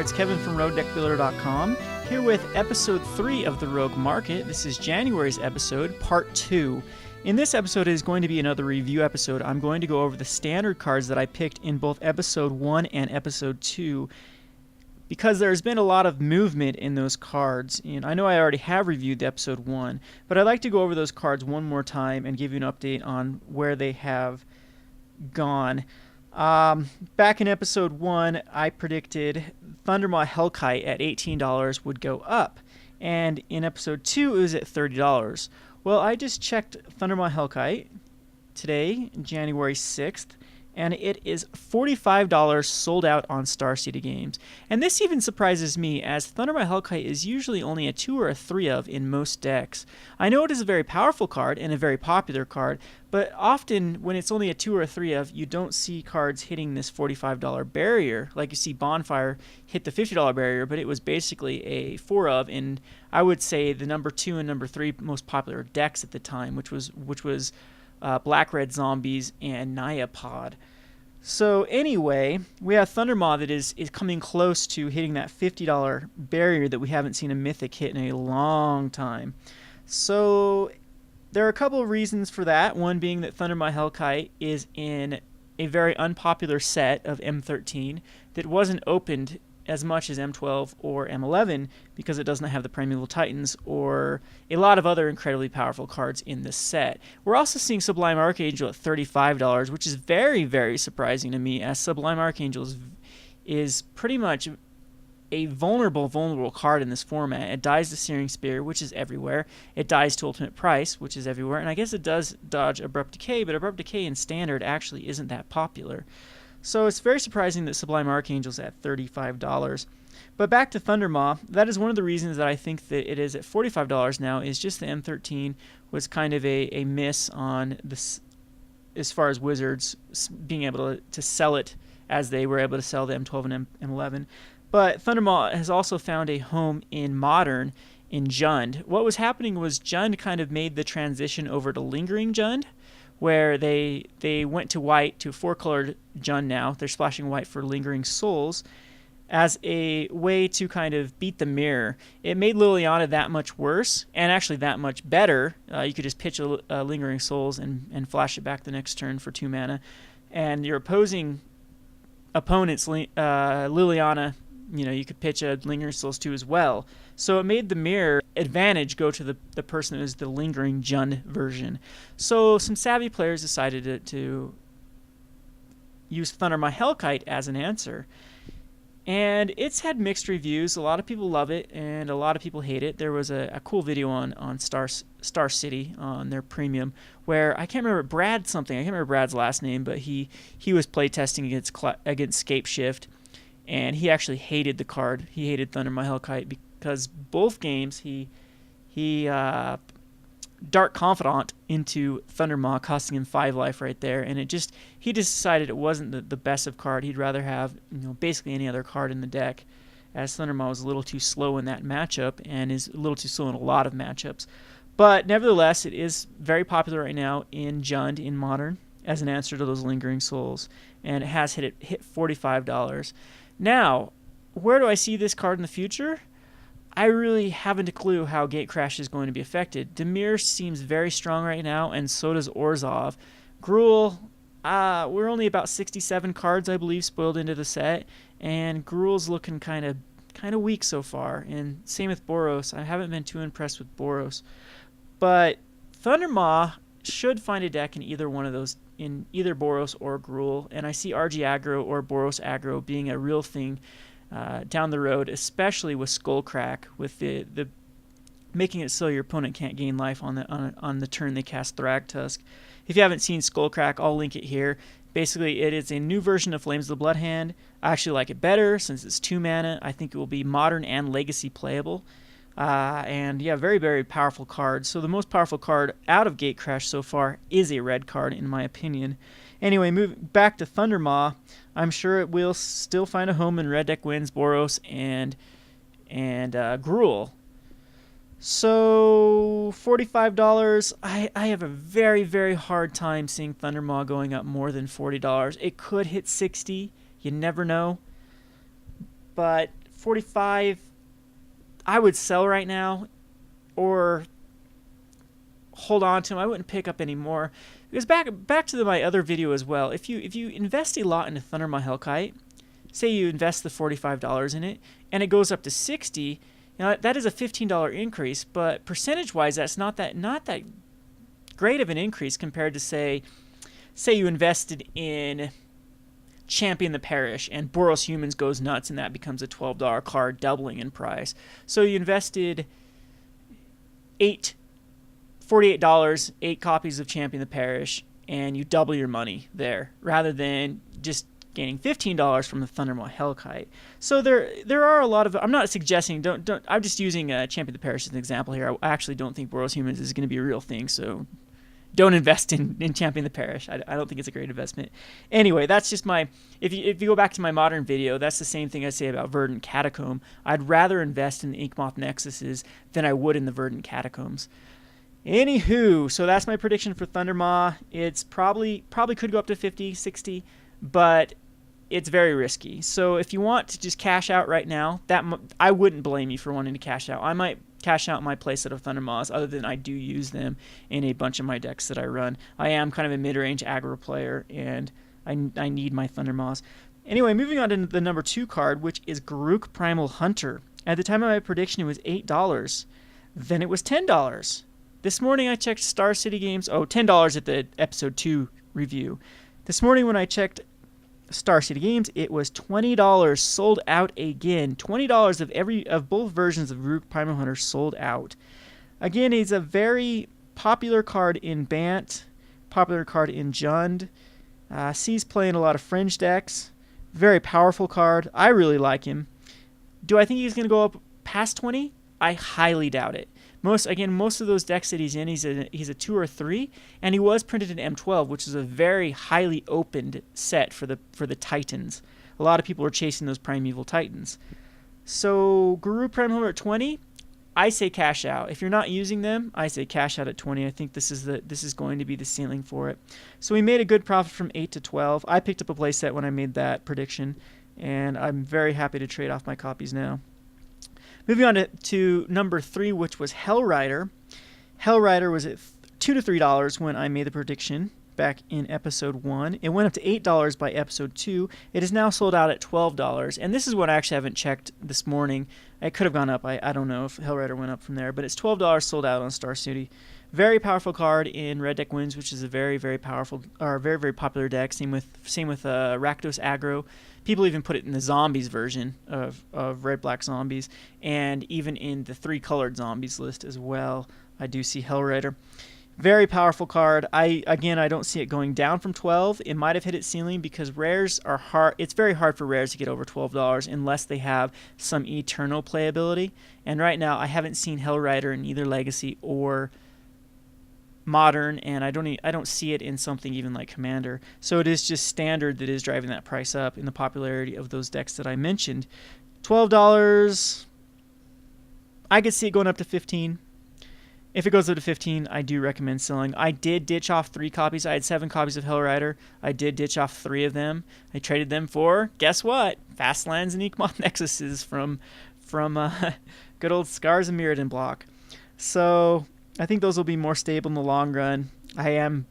it's Kevin from RogueDeckBuilder.com, here with episode 3 of the Rogue Market. This is January's episode, part 2. In this episode is going to be another review episode. I'm going to go over the standard cards that I picked in both episode 1 and episode 2, because there's been a lot of movement in those cards. And I know I already have reviewed the episode 1, but I'd like to go over those cards one more time and give you an update on where they have gone. Back in episode 1, I predicted Thundermaw Hellkite at $18 would go up, and in episode 2 it was at $30. Well, I just checked Thundermaw Hellkite today, January 6th, and it is $45 sold out on Star City Games. And this even surprises me, as Thundermaw Hellkite is usually only a 2 or a 3 of in most decks. I know it is a very powerful card and a very popular card, but often when it's only a 2 or a 3 of, you don't see cards hitting this $45 barrier. Like you see Bonfire hit the $50 barrier, but it was basically a 4 of in, I would say, the number 2 and number 3 most popular decks at the time, which was Black Red Zombies and Nyapod. So anyway, we have Thundermaw that is coming close to hitting that $50 barrier that we haven't seen a Mythic hit in a long time. So there are a couple of reasons for that, one being that Thundermaw Hellkite is in a very unpopular set of M13 that wasn't opened as much as M12 or M11 because it doesn't have the Primal Titans or a lot of other incredibly powerful cards in this set. We're also seeing Sublime Archangel at $35, which is very, very surprising to me, as Sublime Archangel is pretty much a vulnerable card in this format. It dies to Searing Spear, which is everywhere. It dies to Ultimate Price, which is everywhere. And I guess it does dodge Abrupt Decay, but Abrupt Decay in Standard actually isn't that popular. So it's very surprising that Sublime Archangel's at $35. But back to Thundermaw, that is one of the reasons that I think that it is at $45 now, is just the M13 was kind of a miss on this as far as Wizards being able to sell it as they were able to sell the M12 and M11. But Thundermaw has also found a home in Modern in Jund. What was happening was Jund kind of made the transition over to Lingering Jund, where they went to white, to 4-colored Jund now. They're splashing white for Lingering Souls as a way to kind of beat the mirror. It made Liliana that much worse, and actually that much better. You could just pitch a Lingering Souls and flash it back the next turn for 2 mana. And your opponent's Liliana, you could pitch a Lingering Souls 2 as well. So it made the mirror advantage go to the person who is the Lingering Jund version. So some savvy players decided to use Thundermaw Hellkite as an answer. And it's had mixed reviews. A lot of people love it, and a lot of people hate it. There was a cool video on Star City on their premium where I can't remember I can't remember Brad's last name, but he was playtesting against Scapeshift, and he actually hated the card. He hated Thundermaw Hellkite because both games he Dark Confidant into Thundermaw, costing him 5 life right there, and he just decided it wasn't the best of card. He'd rather have basically any other card in the deck, as Thundermaw was a little too slow in that matchup and is a little too slow in a lot of matchups. But nevertheless, it is very popular right now in Jund in Modern as an answer to those Lingering Souls, and it has hit $45. Now, where do I see this card in the future? I really haven't a clue how Gatecrash is going to be affected. Dimir seems very strong right now, and so does Orzhov. Gruul, we're only about 67 cards, I believe, spoiled into the set, and Gruul's looking kind of weak so far. And same with Boros. I haven't been too impressed with Boros. But Thundermaw should find a deck in either one of those, in either Boros or Gruul, and I see RG aggro or Boros aggro being a real thing down the road, especially with Skullcrack, with the making it so your opponent can't gain life on the turn they cast Thragtusk. If you haven't seen Skullcrack, I'll link it here. Basically, it is a new version of Flames of the Bloodhand. I actually like it better since it's 2 mana. I think it will be Modern and Legacy playable. And yeah, very, very powerful card. So the most powerful card out of Gatecrash so far is a red card, in my opinion. Anyway, moving back to Thundermaw, I'm sure it will still find a home in Red Deck Wins, Boros, and Gruul. So $45, I have a very, very hard time seeing Thundermaw going up more than $40. It could hit $60, you never know. But 45, I would sell right now or hold on to them. I wouldn't pick up any more. Because back to my other video as well, if you invest a lot into Thundermaw Hellkite, say you invest the $45 in it, and it goes up to 60, that is a $15 increase, but percentage-wise, that's not that great of an increase compared to say you invested in Champion the Parish and Boros Humans goes nuts and that becomes a $12 card, doubling in price. So you invested $48, 8 copies of Champion the Parish, and you double your money there rather than just gaining $15 from the Thundermaw Hellkite. So there are a lot of, I'm not suggesting, don't I'm just using Champion the Parish as an example here. I actually don't think Boros Humans is going to be a real thing, so don't invest in Champion the Parish. I don't think it's a great investment. Anyway, that's just my, if you go back to my modern video, that's the same thing I say about Verdant Catacomb. I'd rather invest in the Inkmoth Nexuses than I would in the Verdant Catacombs. Anywho, so that's my prediction for Thundermaw. It's probably could go up to 50, 60, but it's very risky. So if you want to just cash out right now, I wouldn't blame you for wanting to cash out. I might cash out my playset of Thundermaws, other than I do use them in a bunch of my decks that I run. I am kind of a mid-range aggro player, and I need my Thundermaws. Anyway, moving on to the number 2 card, which is Garruk Primal Hunter. At the time of my prediction, it was $8. Then it was $10. This morning I checked Star City Games. Oh, $10 at the episode 2 review. This morning when I checked Star City Games, it was $20, sold out again. $20 of both versions of Garruk Primal Hunter sold out. Again, he's a very popular card in Bant, popular card in Jund. Sees play in a lot of fringe decks. Very powerful card. I really like him. Do I think he's going to go up past 20? I highly doubt it. Most of those decks that he's in, he's a 2 or 3, and he was printed in M12, which is a very highly opened set for the Titans. A lot of people are chasing those Primeval Titans. So Garruk Primal Hunter at 20, I say cash out. If you're not using them, I say cash out at 20. I think this is going to be the ceiling for it. So we made a good profit from 8 to 12. I picked up a playset when I made that prediction, and I'm very happy to trade off my copies now. Moving on to number 3, which was Hellrider. Hellrider was at $2 to $3 when I made the prediction back in episode 1. It went up to $8 by episode 2. It is now sold out at $12. And this is what I actually haven't checked this morning. It could have gone up. I don't know if Hellrider went up from there. But it's $12 sold out on Star City. Very powerful card in Red Deck Wins, which is a very, very powerful, or very, very popular deck. Same with Rakdos Aggro. People even put it in the Zombies version of Red-Black Zombies, and even in the 3-colored Zombies list as well. I do see Hellrider. Very powerful card. I don't see it going down from 12. It might have hit its ceiling because rares are hard. It's very hard for rares to get over $12 unless they have some eternal playability. And right now, I haven't seen Hellrider in either Legacy or Modern, and I don't see it in something even like Commander. So it is just Standard that is driving that price up in the popularity of those decks that I mentioned. $12, I could see it going up to 15. If it goes up to 15, I do recommend selling. I did ditch off 3 copies. I had 7 copies of Hellrider. I did ditch off 3 of them. I traded them for, guess what? Fastlands and Inkmoth Nexuses from good old Scars and Mirrodin block. So I think those will be more stable in the long run. I am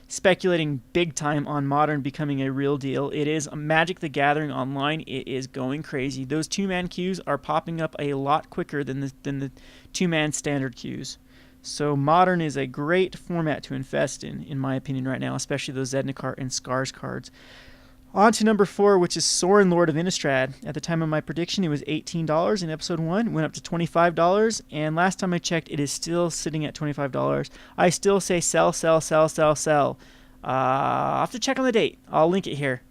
speculating big time on Modern becoming a real deal. It is Magic the Gathering Online. It is going crazy. Those 2-man queues are popping up a lot quicker than the 2-man standard queues. So Modern is a great format to invest in my opinion, right now, especially those Zendikar and Scars cards. On to number 4, which is Sorin, Lord of Innistrad. At the time of my prediction, it was $18 in episode 1. It went up to $25, and last time I checked, it is still sitting at $25. I still say sell, sell, sell, sell, sell. I'll have to check on the date. I'll link it here.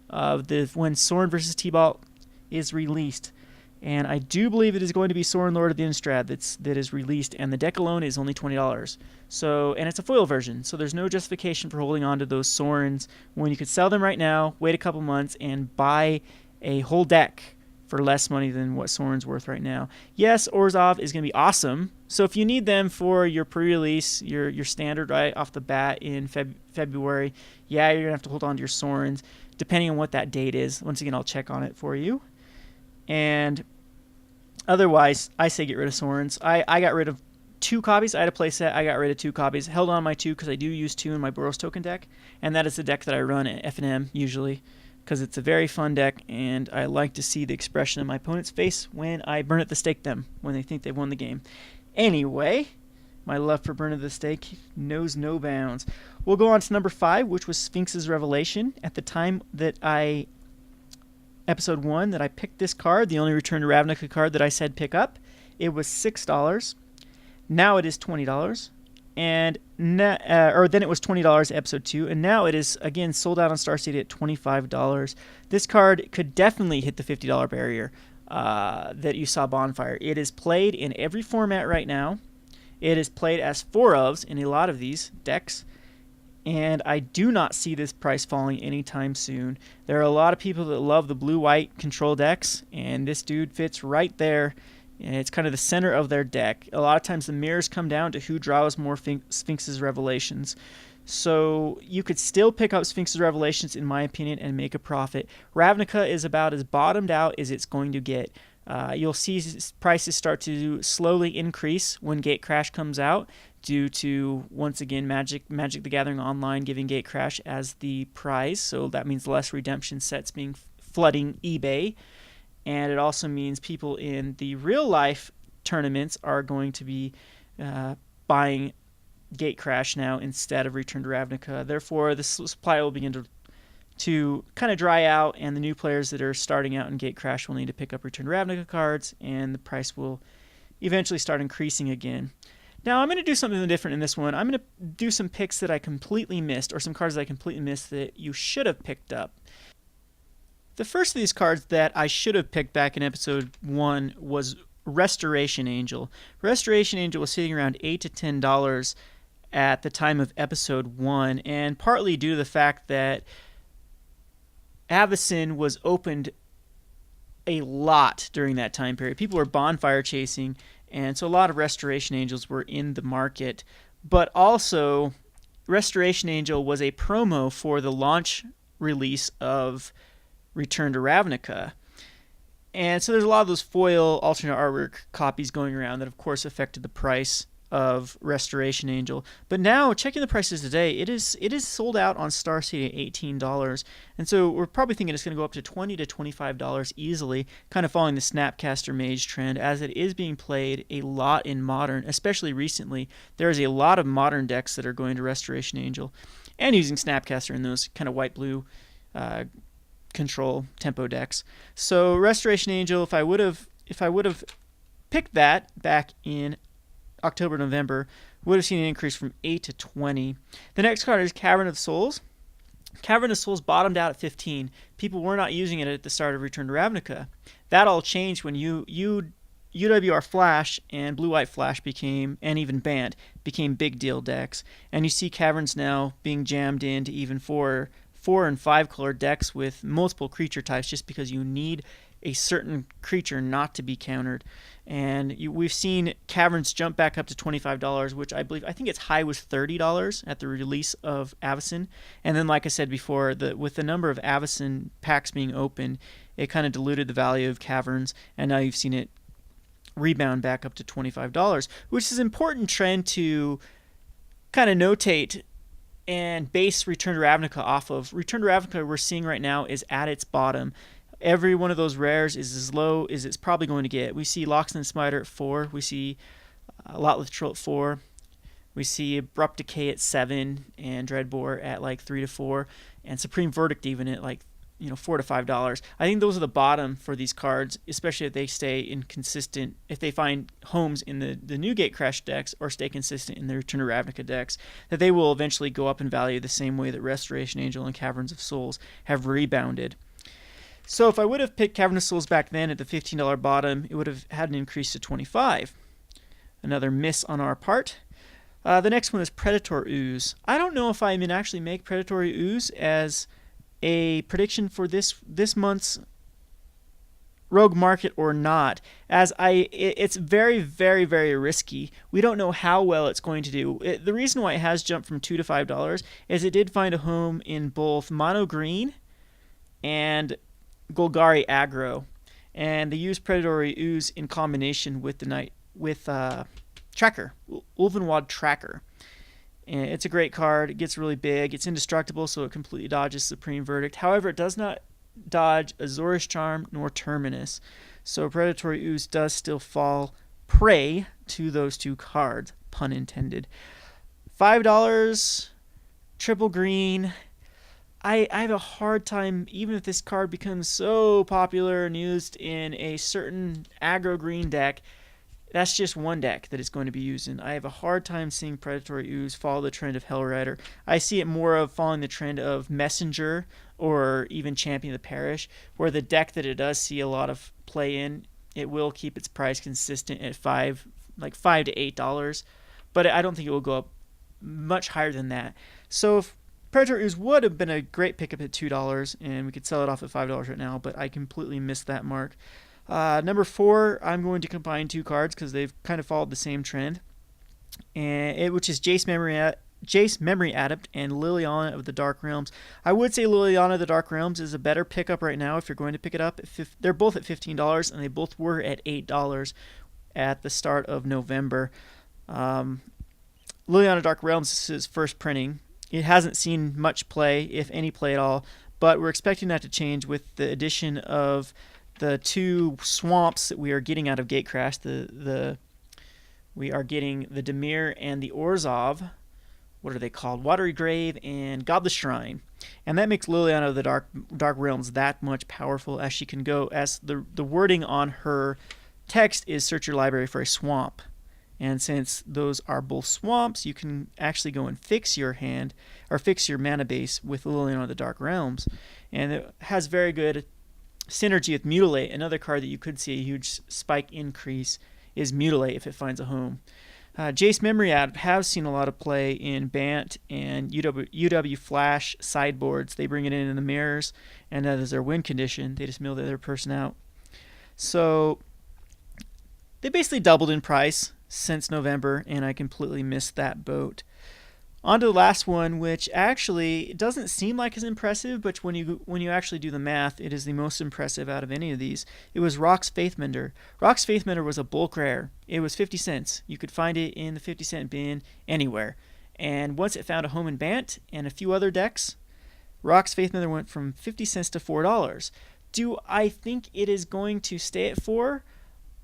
When Sorin versus T-Balt is released. And I do believe it is going to be Sorin, Lord of the Innistrad that is released, and the deck alone is only $20. So, and it's a foil version, so there's no justification for holding on to those Sorins when you could sell them right now, wait a couple months, and buy a whole deck for less money than what Sorin's worth right now. Yes, Orzhov is going to be awesome. So if you need them for your pre-release, your standard right off the bat in February, yeah, you're going to have to hold on to your Sorins, depending on what that date is. Once again, I'll check on it for you. And otherwise, I say get rid of Sorins. I got rid of 2 copies. I had a playset. I got rid of 2 copies. Held on my 2 because I do use 2 in my Boros token deck. And that is the deck that I run at F&M usually, because it's a very fun deck, and I like to see the expression of my opponent's face when I burn at the stake them, when they think they've won the game. Anyway, my love for burn at the stake knows no bounds. We'll go on to number 5, which was Sphinx's Revelation. At the time that Episode 1, that I picked this card, the only Return to Ravnica card that I said pick up, it was $6. Now it is $20. And then it was $20 episode 2, and now it is again sold out on Star City at $25. This card could definitely hit the $50 barrier that you saw Bonfire. It is played in every format right now. It is played as 4-ofs in a lot of these decks, and I do not see this price falling anytime soon. There are a lot of people that love the blue-white control decks, and this dude fits right there. And it's kind of the center of their deck. A lot of times the mirrors come down to who draws more Sphinx's Revelations. So you could still pick up Sphinx's Revelations, in my opinion, and make a profit. Ravnica is about as bottomed out as it's going to get. You'll see prices start to slowly increase when Gatecrash comes out, due to, once again, Magic the Gathering Online giving Gatecrash as the prize. So that means less redemption sets flooding eBay. And it also means people in the real-life tournaments are going to be buying Gatecrash now instead of Return to Ravnica. Therefore, the supply will begin to kind of dry out, and the new players that are starting out in Gatecrash will need to pick up Return to Ravnica cards, and the price will eventually start increasing again. Now, I'm going to do something different in this one. I'm going to do some picks that I completely missed, or some cards that I completely missed that you should have picked up. The first of these cards that I should have picked back in episode 1 was Restoration Angel. Restoration Angel was sitting around $8 to $10 at the time of episode 1, and partly due to the fact that Avacyn was opened a lot during that time period. People were bonfire chasing, and so a lot of Restoration Angels were in the market. But also, Restoration Angel was a promo for the launch release of Return to Ravnica. And so there's a lot of those foil alternate artwork copies going around that of course affected the price of Restoration Angel. But now, checking the prices today, it is sold out on Star City at $18. And so we're probably thinking it's going to go up to $20 to $25 easily, kind of following the Snapcaster Mage trend, as it is being played a lot in Modern, especially recently. There is a lot of Modern decks that are going to Restoration Angel and using Snapcaster in those kind of white-blue control tempo decks. So Restoration Angel, if I would have picked that back in October, November, would have seen an increase from 8 to 20. The next card is Cavern of Souls. Cavern of Souls bottomed out at 15. People were not using it at the start of Return to Ravnica. That all changed when UWR Flash and Blue-White Flash became, and even Banned, became big deal decks. And you see Caverns now being jammed into even 4 and 5 color decks with multiple creature types, just because you need a certain creature not to be countered. And we've seen Caverns jump back up to $25, which I think its high was $30 at the release of Avacyn. And then, like I said before, with the number of Avacyn packs being opened, it kind of diluted the value of Caverns, and now you've seen it rebound back up to $25, which is an important trend to kind of notate and base Return to Ravnica off of. Return to Ravnica we're seeing right now is at its bottom. Every one of those rares is as low as it's probably going to get. We see Loxodon Smiter at 4. We see Lotleth Troll at 4. We see Abrupt Decay at 7, and Dreadbore at like 3 to 4, and Supreme Verdict even at like $4 to $5. I think those are the bottom for these cards, especially if they stay inconsistent. If they find homes in the new Gatecrash decks or stay consistent in the Return to Ravnica decks, that they will eventually go up in value the same way that Restoration Angel and Caverns of Souls have rebounded. So if I would have picked Cavern of Souls back then at the $15 bottom, it would have had an increase to $25. Another miss on our part. The next one is Predator Ooze. I don't know if I can actually make Predatory Ooze as a prediction for this month's Rogue Market or not, as it's very, very, very risky. We don't know how well it's going to do. The reason why it has jumped from $2 to $5 is it did find a home in both Mono Green and Golgari Aggro. and they use Predatory Ooze in combination with Tracker, Ulvenwald Tracker. And it's a great card. It gets really big. It's indestructible, so it completely dodges Supreme Verdict. However, it does not dodge Azorius Charm nor Terminus, so Predatory Ooze does still fall prey to those two cards, pun intended. $5, triple green. I have a hard time, even if this card becomes so popular and used in a certain aggro green deck, that's just one deck that it's going to be used in. I have a hard time seeing Predatory Ooze follow the trend of Hellrider. I see it more of following the trend of Messenger or even Champion of the Parish, where the deck that it does see a lot of play in, it will keep its price consistent at $5 to $8, but I don't think it will go up much higher than that. So if Predatory Ooze would have been a great pickup at $2, and we could sell it off at $5 right now, but I completely missed that mark. Number 4, I'm going to combine two cards because they've kind of followed the same trend, which is Jace Memory Adept and Liliana of the Dark Realms. I would say Liliana of the Dark Realms is a better pickup right now if you're going to pick it up. They're both at $15, and they both were at $8 at the start of November. Liliana Dark Realms is his first printing. It hasn't seen much play, if any play at all, but we're expecting that to change with the addition of the two swamps that we are getting out of Gatecrash. We are getting the Dimir and the Orzhov. What are they called? Watery Grave and Godless Shrine. And that makes Liliana of the Dark Realms that much powerful, as she can go, as the wording on her text is search your library for a swamp. And since those are both swamps, you can actually go and fix your hand, or fix your mana base with Liliana of the Dark Realms. And it has very good synergy with Mutilate. Another card that you could see a huge spike increase is Mutilate if it finds a home. Jace Memory Adept has seen a lot of play in Bant and UW Flash sideboards. They bring it in the mirrors, and that is their win condition. They just mill the other person out. So they basically doubled in price since November, and I completely missed that boat. On to the last one, which actually doesn't seem like as impressive, but when you actually do the math, it is the most impressive out of any of these. It was Rhox Faithmender. Rhox Faithmender was a bulk rare. It was 50 cents. You could find it in the 50-cent bin anywhere. And once it found a home in Bant and a few other decks, Rhox Faithmender went from 50 cents to $4. Do I think it is going to stay at $4?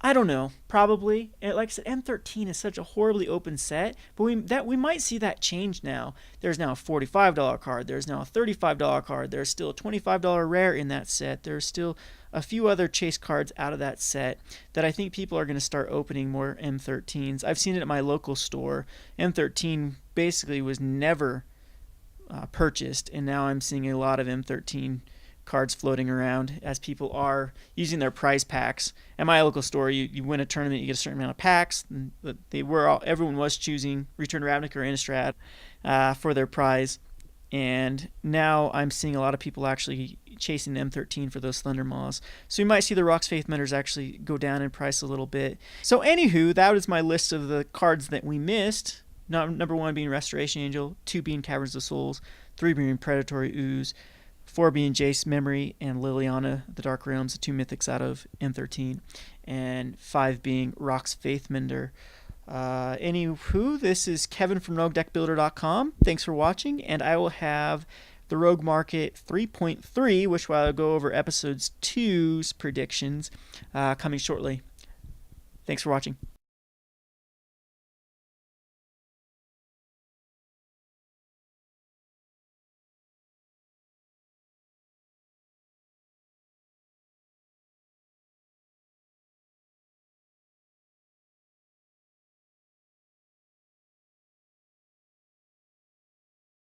I don't know. Probably. Like I said, M13 is such a horribly open set, but we might see that change now. There's now a $45 card. There's now a $35 card. There's still a $25 rare in that set. There's still a few other chase cards out of that set that I think people are going to start opening more M13s. I've seen it at my local store. M13 basically was never purchased, and now I'm seeing a lot of M13 cards floating around as people are using their prize packs. At my local store, you win a tournament, you get a certain amount of packs. And everyone was choosing Return Ravnica or Innistrad for their prize, and now I'm seeing a lot of people actually chasing the M13 for those Thundermaws. So you might see the Rhox Faithmenders actually go down in price a little bit. So anywho, that was my list of the cards that we missed. Number 1 being Restoration Angel, 2 being Caverns of Souls, 3 being Predatory Ooze, 4 being Jace Memory and Liliana, the Dark Realms, the 2 mythics out of M13, and 5 being Rhox Faithmender. Anywho, this is Kevin from RogueDeckBuilder.com. Thanks for watching, and I will have the Rogue Market 3.3, which I'll go over episodes 2's predictions, coming shortly. Thanks for watching.